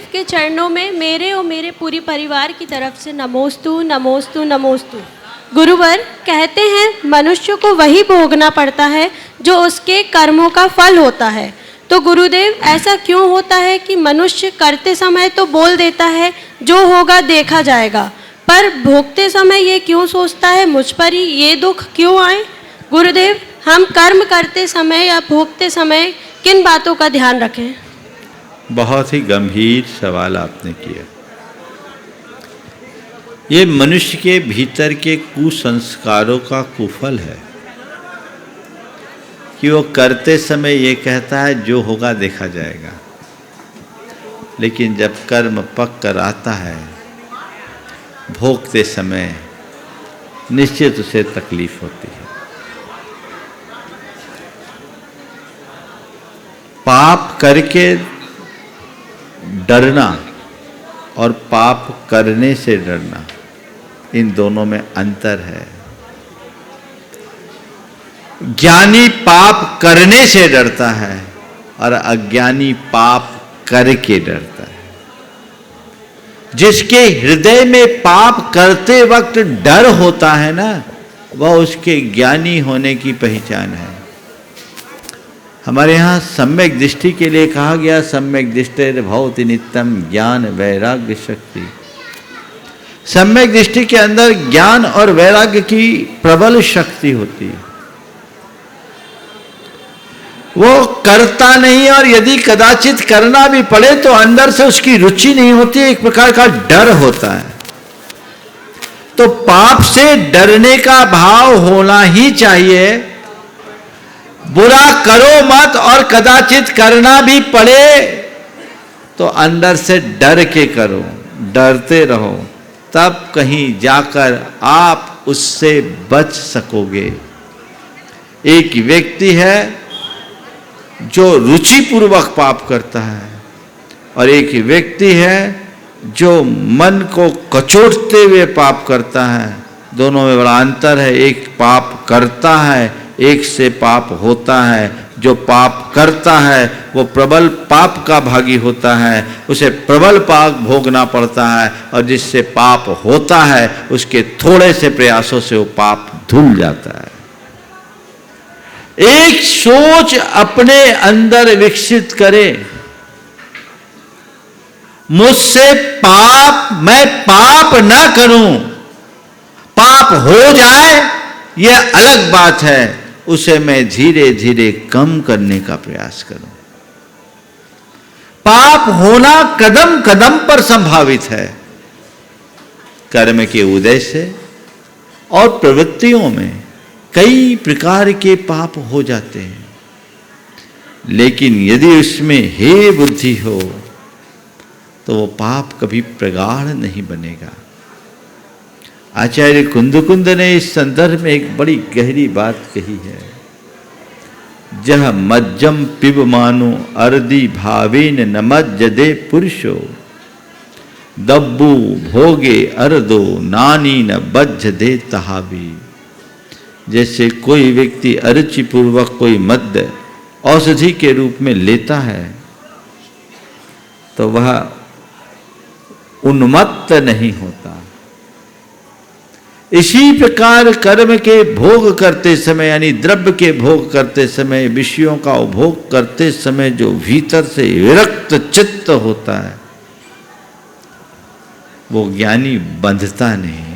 गुरुदेव के चरणों में मेरे और मेरे पूरी परिवार की तरफ से नमोस्तु नमोस्तु नमोस्तु। गुरुवर कहते हैं मनुष्य को वही भोगना पड़ता है जो उसके कर्मों का फल होता है। तो गुरुदेव ऐसा क्यों होता है कि मनुष्य करते समय तो बोल देता है जो होगा देखा जाएगा, पर भोगते समय ये क्यों सोचता है मुझ पर ही ये दुख क्यों आए? गुरुदेव हम कर्म करते समय या भोगते समय किन बातों का ध्यान रखें? बहुत ही गंभीर सवाल आपने किया। ये मनुष्य के भीतर के कुसंस्कारों का कुफल है कि वो करते समय ये कहता है जो होगा देखा जाएगा, लेकिन जब कर्म पक कर आता है भोगते समय निश्चित उसे तकलीफ होती है। पाप करके डरना और पाप करने से डरना, इन दोनों में अंतर है। ज्ञानी पाप करने से डरता है और अज्ञानी पाप करके डरता है। जिसके हृदय में पाप करते वक्त डर होता है ना, वह उसके ज्ञानी होने की पहचान है। हमारे यहाँ सम्यक दृष्टि के लिए कहा गया सम्यक दृष्टिर भवति नित्यम ज्ञान वैराग्य शक्ति। सम्यक दृष्टि के अंदर ज्ञान और वैराग्य की प्रबल शक्ति होती है। वो करता नहीं, और यदि कदाचित करना भी पड़े तो अंदर से उसकी रुचि नहीं होती, एक प्रकार का डर होता है। तो पाप से डरने का भाव होना ही चाहिए। बुरा करो मत, और कदाचित करना भी पड़े तो अंदर से डर के करो, डरते रहो, तब कहीं जाकर आप उससे बच सकोगे। एक व्यक्ति है जो रुचिपूर्वक पाप करता है, और एक व्यक्ति है जो मन को कचोटते हुए पाप करता है। दोनों में बड़ा अंतर है। एक पाप करता है, एक से पाप होता है। जो पाप करता है वो प्रबल पाप का भागी होता है, उसे प्रबल पाप भोगना पड़ता है, और जिससे पाप होता है उसके थोड़े से प्रयासों से वो पाप धुल जाता है। एक सोच अपने अंदर विकसित करे, मुझसे मैं पाप ना करूं, पाप हो जाए ये अलग बात है, उसे मैं धीरे धीरे कम करने का प्रयास करूं। पाप होना कदम कदम पर संभावित है। कर्म के उदय से और प्रवृत्तियों में कई प्रकार के पाप हो जाते हैं, लेकिन यदि उसमें हे बुद्धि हो तो वो पाप कभी प्रगाढ़ नहीं बनेगा। आचार्य कुंदकुंद ने इस संदर्भ में एक बड़ी गहरी बात कही है। जह मज्जम पिब मानो अर्दी भावेन नमज्जदे पुरुषो दब्बू भोगे अर्दो नानी न बज्ज दे तहावी। जैसे कोई व्यक्ति अरुचिपूर्वक कोई मद्य औषधि के रूप में लेता है तो वह उन्मत्त नहीं होता। इसी प्रकार कर्म के भोग करते समय, यानी द्रव्य के भोग करते समय, विषयों का उपभोग करते समय जो भीतर से विरक्त चित्त होता है वो ज्ञानी बंधता नहीं।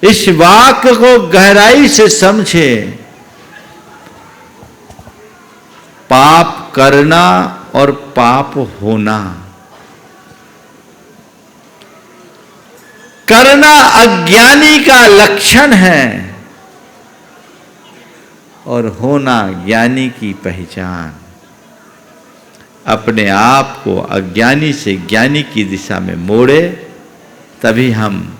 इस वाक्य को गहराई से समझे। पाप करना और पाप होना, करना अज्ञानी का लक्षण है और होना ज्ञानी की पहचान। अपने आप को अज्ञानी से ज्ञानी की दिशा में मोड़े, तभी हम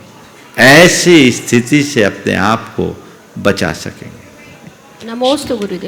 ऐसी स्थिति से अपने आप को बचा सकेंगे। नमोस्तु गुरुदेव।